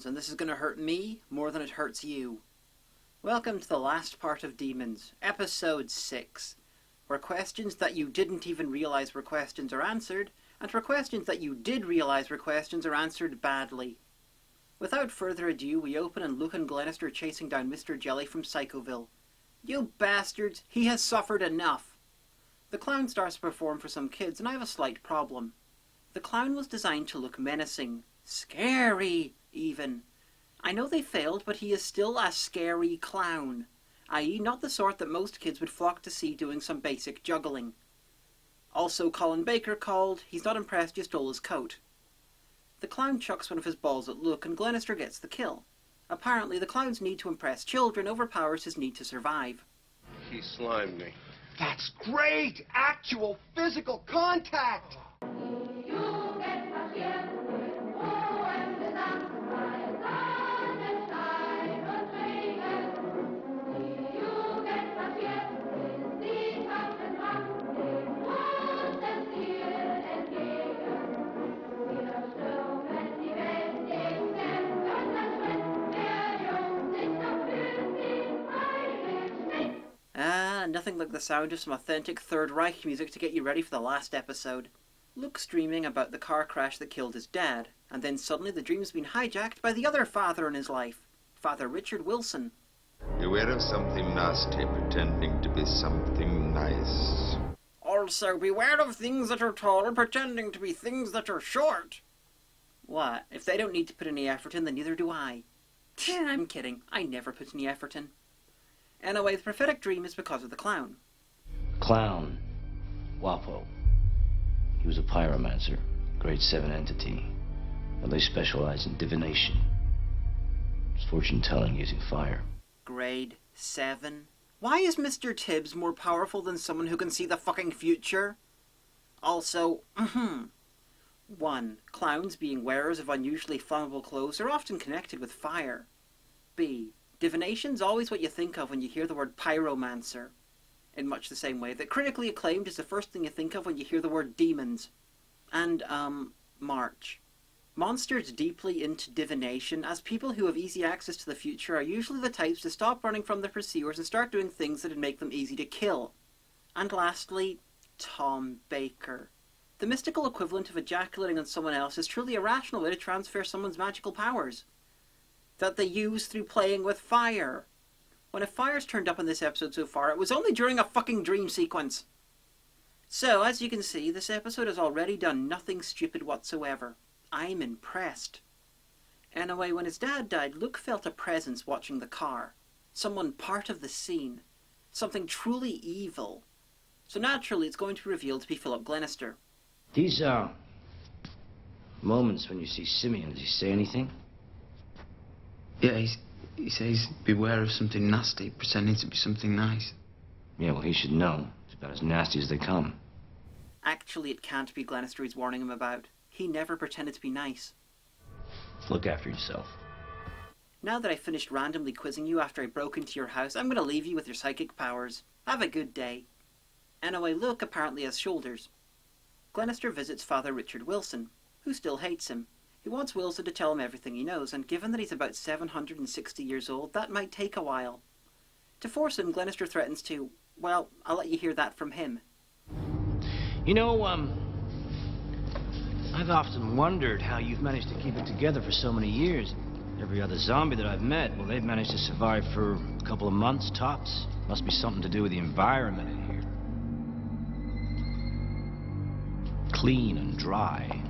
Demons, and this is going to hurt me more than it hurts you. Welcome to the last part of Demons, episode 6, where questions that you didn't even realise were questions are answered, and where questions that you did realise were questions are answered badly. Without further ado, we open and Luke and Glenister chasing down Mr. Jelly from Psychoville. You bastards, he has suffered enough! The clown starts to perform for some kids, and I have a slight problem. The clown was designed to look menacing. Scary, even. I know they failed, but he is still a scary clown, i.e. not the sort that most kids would flock to see doing some basic juggling. Also, Colin Baker called. He's not impressed, you stole his coat. The clown chucks one of his balls at Luke, and Glenister gets the kill. Apparently, the clown's need to impress children overpowers his need to survive. He slimed me. That's great! Actual physical contact! Nothing like the sound of some authentic Third Reich music to get you ready for the last episode. Luke's dreaming about the car crash that killed his dad, and then suddenly the dream's been hijacked by the other father in his life, Father Richard Wilson. Beware of something nasty pretending to be something nice. Also, beware of things that are tall pretending to be things that are short. What? If they don't need to put any effort in, then neither do I. I'm kidding. I never put any effort in. Anyway, the prophetic dream is because of the clown. Clown. Wapo. He was a pyromancer, grade 7 entity. Well, they specialize in divination. It's fortune-telling using fire. Grade 7? Why is Mr. Tibbs more powerful than someone who can see the fucking future? Also, 1. Clowns, being wearers of unusually flammable clothes, are often connected with fire. B. Divination's always what you think of when you hear the word pyromancer, in much the same way that critically acclaimed is the first thing you think of when you hear the word demons. And, March. Monsters deeply into divination, as people who have easy access to the future are usually the types to stop running from their pursuers and start doing things that'd make them easy to kill. And lastly, Tom Baker. The mystical equivalent of ejaculating on someone else is truly a rational way to transfer someone's magical powers that they use through playing with fire. When a fire's turned up in this episode so far, it was only during a fucking dream sequence. So, as you can see, this episode has already done nothing stupid whatsoever. I'm impressed. Anyway, when his dad died, Luke felt a presence watching the car. Someone part of the scene. Something truly evil. So naturally, it's going to be revealed to be Philip Glenister. These, moments when you see Simeon, does he say anything? Yeah, he says beware of something nasty, pretending to be something nice. Yeah, well, he should know. It's about as nasty as they come. Actually, it can't be Glenister he's warning him about. He never pretended to be nice. Look after yourself. Now that I finished randomly quizzing you after I broke into your house, I'm going to leave you with your psychic powers. Have a good day. Anyway, Luke apparently has shoulders. Glenister visits Father Richard Wilson, who still hates him. He wants Wilson to tell him everything he knows, and given that he's about 760 years old, that might take a while. To force him, Glenister threatens to, well, I'll let you hear that from him. You know, I've often wondered how you've managed to keep it together for so many years. Every other zombie that I've met, well, they've managed to survive for a couple of months, tops. Must be something to do with the environment in here. Clean and dry.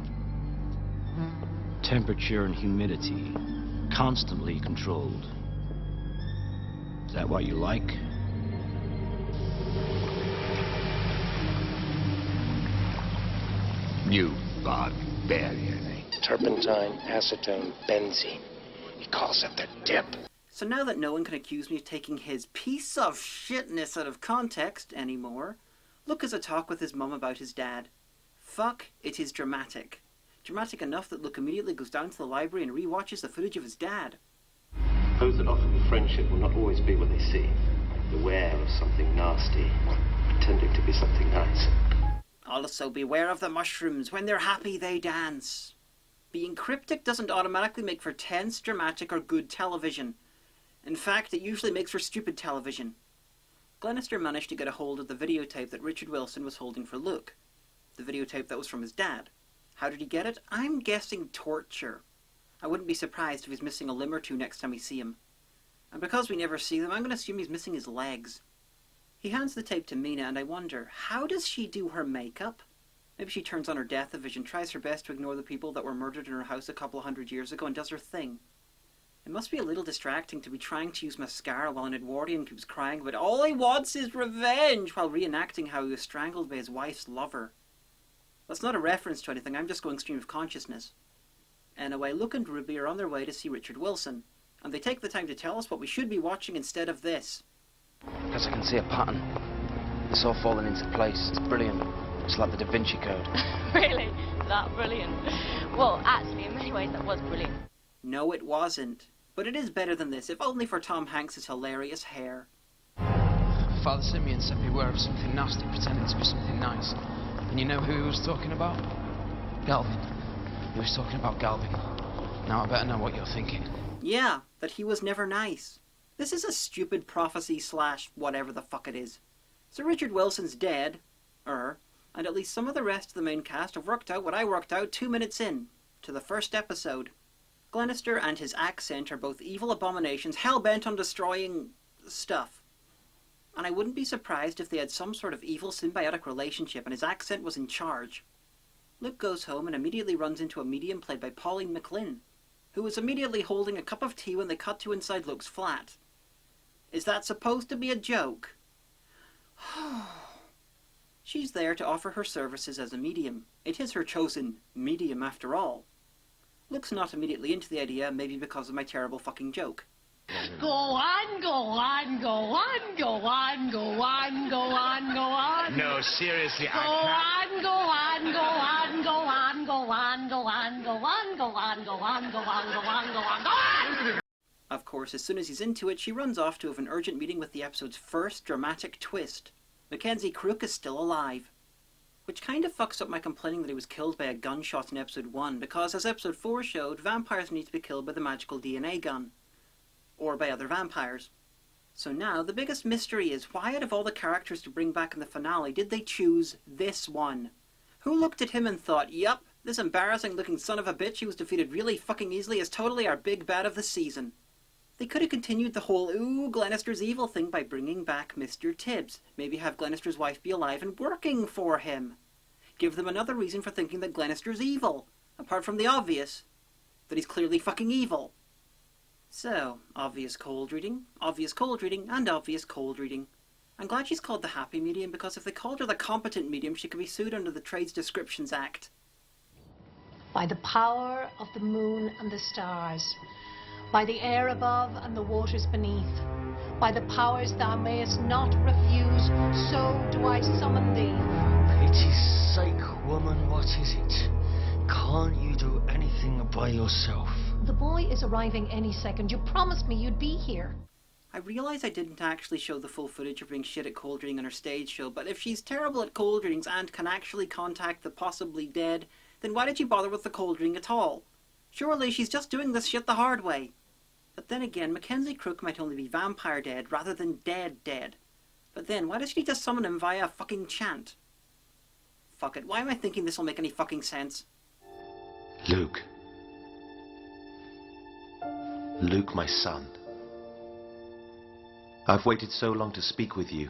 Temperature and humidity, constantly controlled. Is that what you like? You barbarian. Turpentine, acetone, benzene. He calls it the dip. So now that no one can accuse me of taking his piece of shitness out of context anymore, Luke has a talk with his mum about his dad. Fuck, it is dramatic. Dramatic enough that Luke immediately goes down to the library and re-watches the footage of his dad. Those that offer you friendship will not always be what they seem. Beware of something nasty, pretending to be something nice. Also beware of the mushrooms. When they're happy, they dance. Being cryptic doesn't automatically make for tense, dramatic, or good television. In fact, it usually makes for stupid television. Glenister managed to get a hold of the videotape that Richard Wilson was holding for Luke. The videotape that was from his dad. How did he get it? I'm guessing torture. I wouldn't be surprised if he's missing a limb or two next time we see him. And because we never see them, I'm going to assume he's missing his legs. He hands the tape to Mina, and I wonder, how does she do her makeup? Maybe she turns on her depth of vision, tries her best to ignore the people that were murdered in her house a couple of 100 years ago, and does her thing. It must be a little distracting to be trying to use mascara while an Edwardian keeps crying about all he wants is revenge, while reenacting how he was strangled by his wife's lover. That's not a reference to anything, I'm just going stream of consciousness. Anyway, Luke and Ruby are on their way to see Richard Wilson, and they take the time to tell us what we should be watching instead of this. Because I can see a pattern. It's all falling into place. It's brilliant. It's like the Da Vinci Code. Really? That brilliant? Well, actually, in many ways, that was brilliant. No, it wasn't. But it is better than this, if only for Tom Hanks' hilarious hair. Father Simeon said beware of something nasty pretending to be something nice. And you know who he was talking about? Galvin. He was talking about Galvin. Now I better know what you're thinking. Yeah, that he was never nice. This is a stupid prophecy / whatever the fuck it is. So Richard Wilson's dead, and at least some of the rest of the main cast have worked out what I worked out 2 minutes in, to the first episode. Glenister and his accent are both evil abominations hell-bent on destroying stuff. And I wouldn't be surprised if they had some sort of evil symbiotic relationship and his accent was in charge. Luke goes home and immediately runs into a medium played by Pauline McLynn, who is immediately holding a cup of tea when they cut to inside Luke's flat. Is that supposed to be a joke? She's there to offer her services as a medium. It is her chosen medium after all. Luke's not immediately into the idea, maybe because of my terrible fucking joke. Go on, go on, go on, go on, go on, go on, go on. No, seriously, Go on, go on, go on, go on, go on, go on, go on, go on, go on, go on, go on, go on, go on. Of course, as soon as he's into it, she runs off to have an urgent meeting with the episode's first dramatic twist. Mackenzie Crook is still alive. Which kind of fucks up my complaining that he was killed by a gunshot in episode 1, because as episode 4 showed, vampires need to be killed by the magical DNA gun. Or by other vampires. So now, the biggest mystery is, why out of all the characters to bring back in the finale did they choose this one? Who looked at him and thought, yup, this embarrassing looking son of a bitch who was defeated really fucking easily is totally our big bad of the season? They could have continued the whole, ooh, Glenister's evil thing by bringing back Mr. Tibbs. Maybe have Glenister's wife be alive and working for him. Give them another reason for thinking that Glenister's evil, apart from the obvious, that he's clearly fucking evil. So, obvious cold reading, and obvious cold reading. I'm glad she's called the happy medium, because if they called her the competent medium, she could be sued under the Trades Descriptions Act. By the power of the moon and the stars, by the air above and the waters beneath, by the powers thou mayest not refuse, so do I summon thee. Pity's sake, woman, what is it? Can't you do anything by yourself? The boy is arriving any second. You promised me you'd be here. I realise I didn't actually show the full footage of being shit at cold reading on her stage show, but if she's terrible at cold readings and can actually contact the possibly dead, then why did you bother with the cold reading at all? Surely she's just doing this shit the hard way. But then again, Mackenzie Crook might only be vampire dead rather than dead. But then, why does she just summon him via a fucking chant? Fuck it, why am I thinking this will make any fucking sense? Luke. Luke, my son. I've waited so long to speak with you.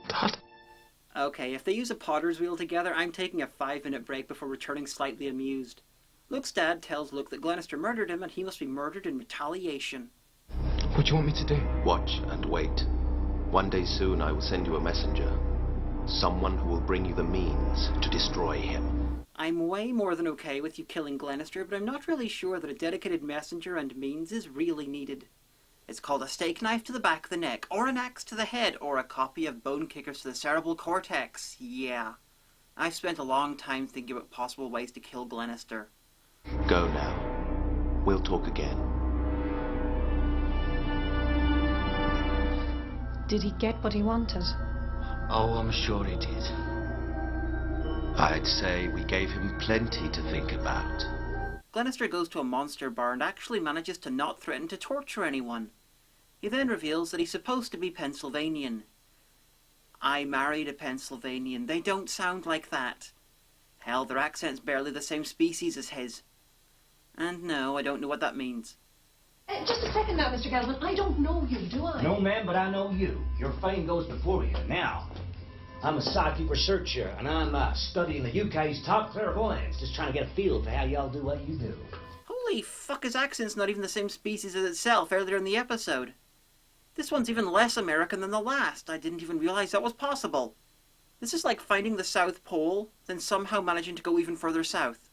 Dad? Okay, if they use a potter's wheel together, I'm taking a 5-minute break before returning slightly amused. Luke's dad tells Luke that Glenister murdered him and he must be murdered in retaliation. What do you want me to do? Watch and wait. One day soon I will send you a messenger. Someone who will bring you the means to destroy him. I'm way more than okay with you killing Glenister, but I'm not really sure that a dedicated messenger and means is really needed. It's called a steak knife to the back of the neck, or an axe to the head, or a copy of Bonekickers to the cerebral cortex. Yeah. I've spent a long time thinking about possible ways to kill Glenister. Go now. We'll talk again. Did he get what he wanted? Oh, I'm sure he did. I'd say we gave him plenty to think about. Glenister goes to a monster bar and actually manages to not threaten to torture anyone. He then reveals that he's supposed to be Pennsylvanian. I married a Pennsylvanian. They don't sound like that. Hell, their accent's barely the same species as his. And no, I don't know what that means. Just a second now, Mr. Gelman. I don't know you, do I? No, ma'am, but I know you. Your fame goes before you. Now, I'm a psychic researcher, and I'm studying the UK's top clairvoyants, just trying to get a feel for how y'all do what you do. Holy fuck, his accent's not even the same species as itself earlier in the episode. This one's even less American than the last. I didn't even realize that was possible. This is like finding the South Pole, then somehow managing to go even further south.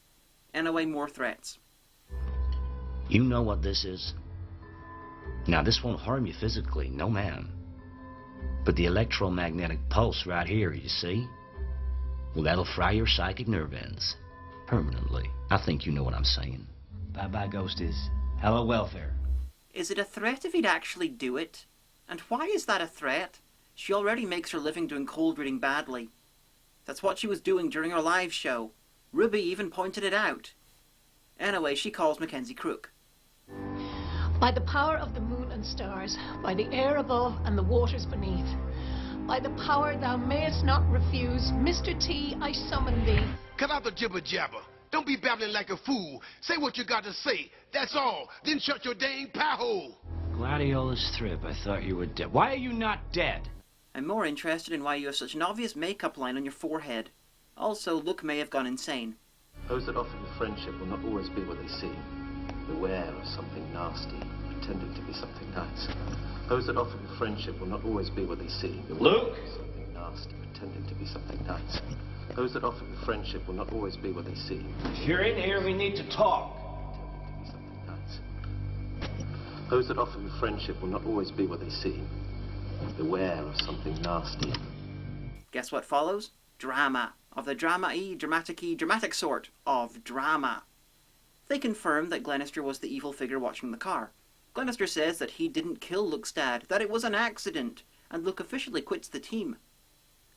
Anyway, more threats. You know what this is? Now, this won't harm you physically, no ma'am. But the electromagnetic pulse right here, you see? Well, that'll fry your psychic nerve ends. Permanently. I think you know what I'm saying. Bye-bye, ghosties. Hello, welfare. Is it a threat if he'd actually do it? And why is that a threat? She already makes her living doing cold reading badly. That's what she was doing during her live show. Ruby even pointed it out. Anyway, she calls Mackenzie Crook. By the power of the moon and stars, by the air above and the waters beneath, by the power thou mayest not refuse, Mr. T, I summon thee. Cut out the jibber jabber. Don't be babbling like a fool. Say what you got to say. That's all. Then shut your dang pie hole. Gladiolus Thrip, I thought you were dead. Why are you not dead? I'm more interested in why you have such an obvious makeup line on your forehead. Also, Luke may have gone insane. Those that offer you friendship will not always be what they seem. Beware of something nasty, pretending to be something nice. Those that offer you friendship will not always be what they seem. Luke! Something nasty, pretending to be something nice. Those that offer you friendship will not always be what they seem. If you're in here, we need to talk. Pretending to be something nice. Those that offer you friendship will not always be what they seem. Beware of something nasty. Guess what follows? Drama. Of the dramatic sort of drama. They confirm that Glenister was the evil figure watching the car. Glenister says that he didn't kill Luke's dad, that it was an accident, and Luke officially quits the team.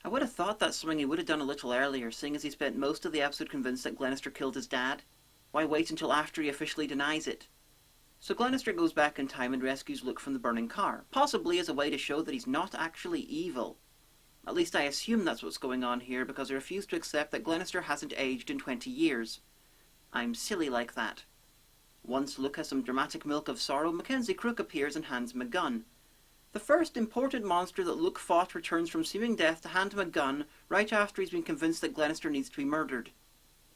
I would have thought that's something he would have done a little earlier, seeing as he spent most of the episode convinced that Glenister killed his dad. Why wait until after he officially denies it? So Glenister goes back in time and rescues Luke from the burning car, possibly as a way to show that he's not actually evil. At least I assume that's what's going on here, because I refuse to accept that Glenister hasn't aged in 20 years. I'm silly like that. Once Luke has some dramatic milk of sorrow, Mackenzie Crook appears and hands him a gun. The first important monster that Luke fought returns from seeming death to hand him a gun right after he's been convinced that Glenister needs to be murdered.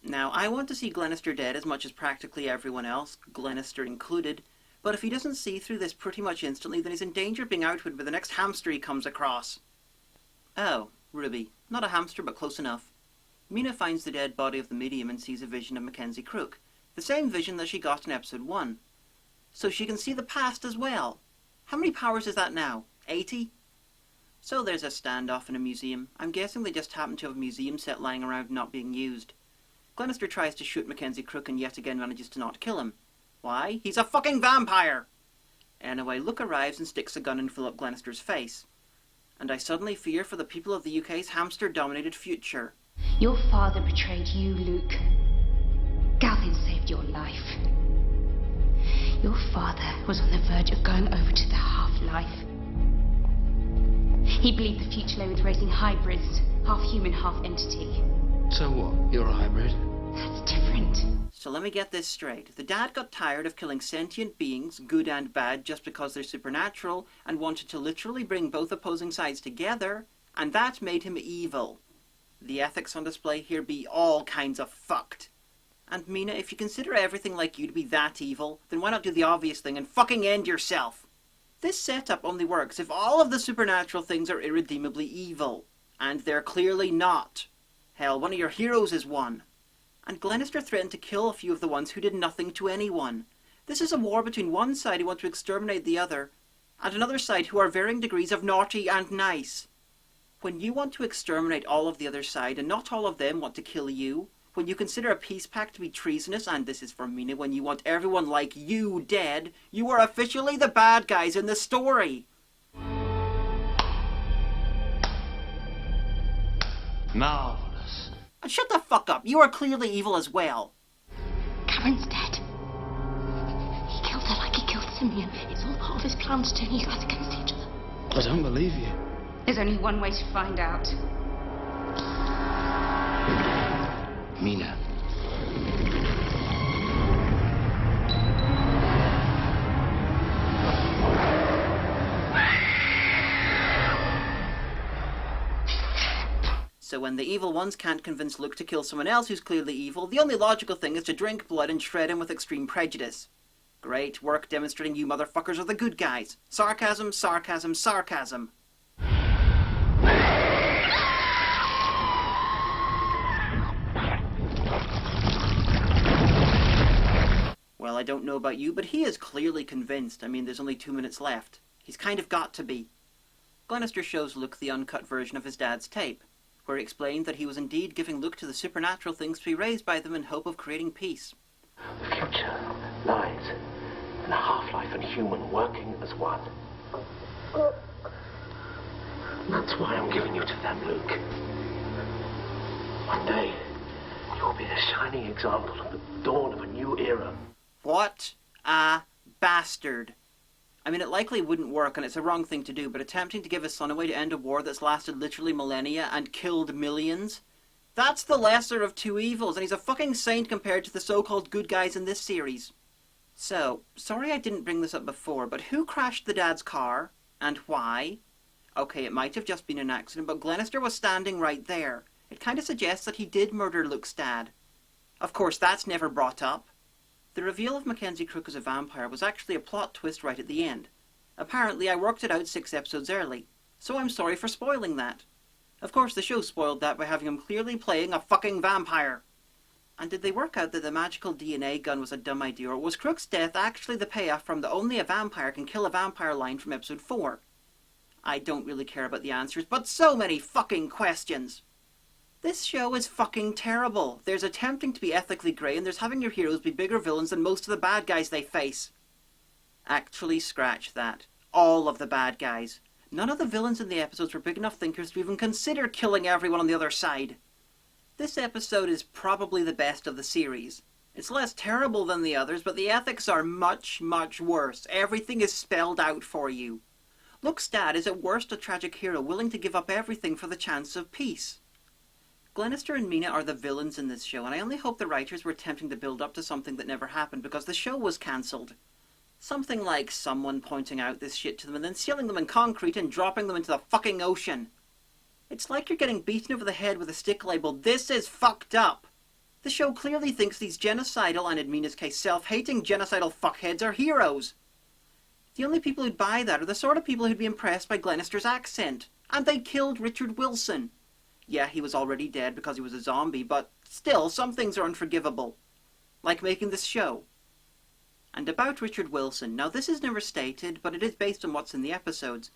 Now, I want to see Glenister dead as much as practically everyone else, Glenister included, but if he doesn't see through this pretty much instantly, then he's in danger of being outwitted by the next hamster he comes across. Oh, Ruby. Not a hamster, but close enough. Mina finds the dead body of the medium and sees a vision of Mackenzie Crook. The same vision that she got in episode 1. So she can see the past as well. How many powers is that now? 80? So there's a standoff in a museum. I'm guessing they just happen to have a museum set lying around not being used. Glenister tries to shoot Mackenzie Crook and yet again manages to not kill him. Why? He's a fucking vampire! Anyway, Luke arrives and sticks a gun in Philip Glenister's face. And I suddenly fear for the people of the UK's hamster-dominated future. Your father betrayed you, Luke. Galvin saved your life. Your father was on the verge of going over to the half-life. He believed the future lay with raising hybrids, half human, half entity. So what? You're a hybrid? That's different. So let me get this straight. The dad got tired of killing sentient beings, good and bad, just because they're supernatural, and wanted to literally bring both opposing sides together, and that made him evil. The ethics on display here be all kinds of fucked. And Mina, if you consider everything like you to be that evil, then why not do the obvious thing and fucking end yourself? This setup only works if all of the supernatural things are irredeemably evil. And they're clearly not. Hell, one of your heroes is one. And Glenister threatened to kill a few of the ones who did nothing to anyone. This is a war between one side who want to exterminate the other, and another side who are varying degrees of naughty and nice. When you want to exterminate all of the other side, and not all of them want to kill you, when you consider a peace pact to be treasonous, and this is for Mina, when you want everyone like you dead, you are officially the bad guys in the story. Marvelous. And shut the fuck up, you are clearly evil as well. Cameron's dead. Simeon. It's all part of his plan to turn you guys against each other. I don't believe you. There's only one way to find out. Mina. So when the evil ones can't convince Luke to kill someone else who's clearly evil, the only logical thing is to drink blood and shred him with extreme prejudice. Great work demonstrating you motherfuckers are the good guys. Sarcasm, sarcasm, sarcasm. Well, I don't know about you, but he is clearly convinced. I mean, there's only 2 minutes left. He's kind of got to be. Glenister shows Luke the uncut version of his dad's tape, where he explained that he was indeed giving Luke to the supernatural things to be raised by them in hope of creating peace. The future lies in a half-life and human working as one. That's why I'm giving you to them, Luke. One day, you'll be a shining example of the dawn of a new era. What a bastard. I mean, it likely wouldn't work, and it's a wrong thing to do, but attempting to give his son away to end a war that's lasted literally millennia and killed millions? That's the lesser of two evils, and he's a fucking saint compared to the so-called good guys in this series. So, sorry I didn't bring this up before, but who crashed the dad's car? And why? Okay, it might have just been an accident, but Glenister was standing right there. It kind of suggests that he did murder Luke's dad. Of course, that's never brought up. The reveal of Mackenzie Crook as a vampire was actually a plot twist right at the end. Apparently, I worked it out 6 episodes early, so I'm sorry for spoiling that. Of course, the show spoiled that by having him clearly playing a fucking vampire. And did they work out that the magical DNA gun was a dumb idea, or was Crook's death actually the payoff from the only a vampire can kill a vampire line from episode 4? I don't really care about the answers, but so many fucking questions! This show is fucking terrible. There's attempting to be ethically grey, and there's having your heroes be bigger villains than most of the bad guys they face. Actually, scratch that. All of the bad guys. None of the villains in the episodes were big enough thinkers to even consider killing everyone on the other side. This episode is probably the best of the series. It's less terrible than the others, but the ethics are much, much worse. Everything is spelled out for you. Luke's dad is at worst a tragic hero willing to give up everything for the chance of peace. Glenister and Mina are the villains in this show, and I only hope the writers were attempting to build up to something that never happened because the show was cancelled. Something like someone pointing out this shit to them and then sealing them in concrete and dropping them into the fucking ocean. It's like you're getting beaten over the head with a stick labeled, "This is fucked up." The show clearly thinks these genocidal, and in Mina's case self-hating genocidal fuckheads are heroes. The only people who'd buy that are the sort of people who'd be impressed by Glenister's accent. And they killed Richard Wilson. Yeah, he was already dead because he was a zombie, but still, some things are unforgivable. Like making this show. And about Richard Wilson, now this is never stated, but it is based on what's in the episodes.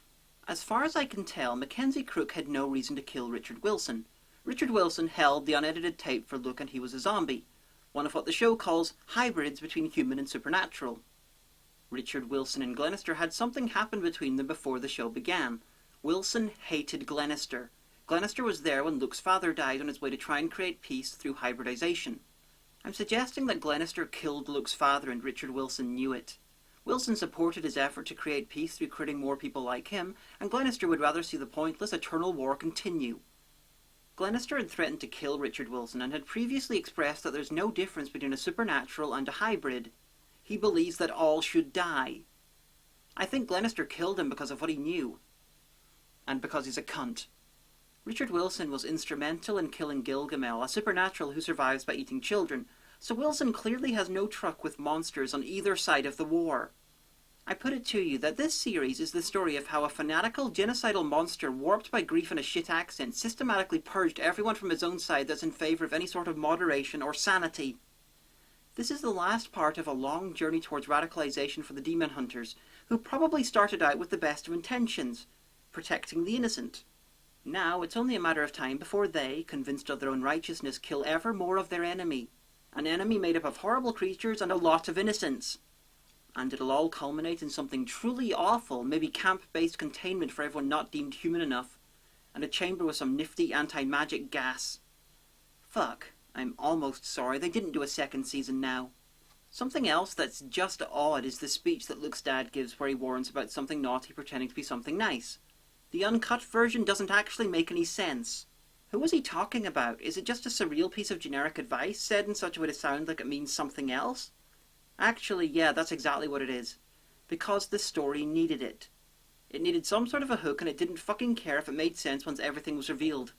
As far as I can tell, Mackenzie Crook had no reason to kill Richard Wilson. Richard Wilson held the unedited tape for Luke and he was a zombie. One of what the show calls hybrids between human and supernatural. Richard Wilson and Glenister had something happen between them before the show began. Wilson hated Glenister. Glenister was there when Luke's father died on his way to try and create peace through hybridization. I'm suggesting that Glenister killed Luke's father and Richard Wilson knew it. Wilson supported his effort to create peace through creating more people like him, and Glenister would rather see the pointless eternal war continue. Glenister had threatened to kill Richard Wilson and had previously expressed that there's no difference between a supernatural and a hybrid. He believes that all should die. I think Glenister killed him because of what he knew. And because he's a cunt. Richard Wilson was instrumental in killing Gilgamel, a supernatural who survives by eating children, so Wilson clearly has no truck with monsters on either side of the war. I put it to you that this series is the story of how a fanatical, genocidal monster warped by grief and a shit accent systematically purged everyone from his own side that's in favour of any sort of moderation or sanity. This is the last part of a long journey towards radicalization for the demon hunters, who probably started out with the best of intentions, protecting the innocent. Now it's only a matter of time before they, convinced of their own righteousness, kill ever more of their enemy. An enemy made up of horrible creatures and a lot of innocents. And it'll all culminate in something truly awful, maybe camp-based containment for everyone not deemed human enough, and a chamber with some nifty anti-magic gas. Fuck, I'm almost sorry they didn't do a second season now. Something else that's just odd is the speech that Luke's dad gives where he warns about something naughty pretending to be something nice. The uncut version doesn't actually make any sense. Who is he talking about? Is it just a surreal piece of generic advice said in such a way to sound like it means something else? Actually, yeah, that's exactly what it is. Because the story needed it. It needed some sort of a hook, and it didn't fucking care if it made sense once everything was revealed.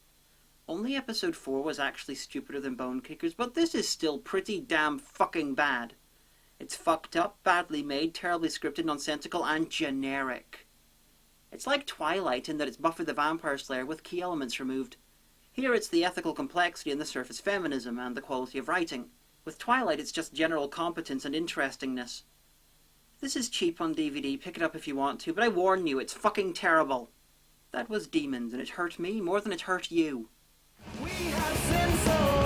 Only episode 4 was actually stupider than Bonekickers, but this is still pretty damn fucking bad. It's fucked up, badly made, terribly scripted, nonsensical, and generic. It's like Twilight in that it's Buffy the Vampire Slayer with key elements removed. Here it's the ethical complexity and the surface feminism and the quality of writing. With Twilight it's just general competence and interestingness. This is cheap on DVD, pick it up if you want to, but I warn you, it's fucking terrible. That was Demons, and it hurt me more than it hurt you. We have sinned so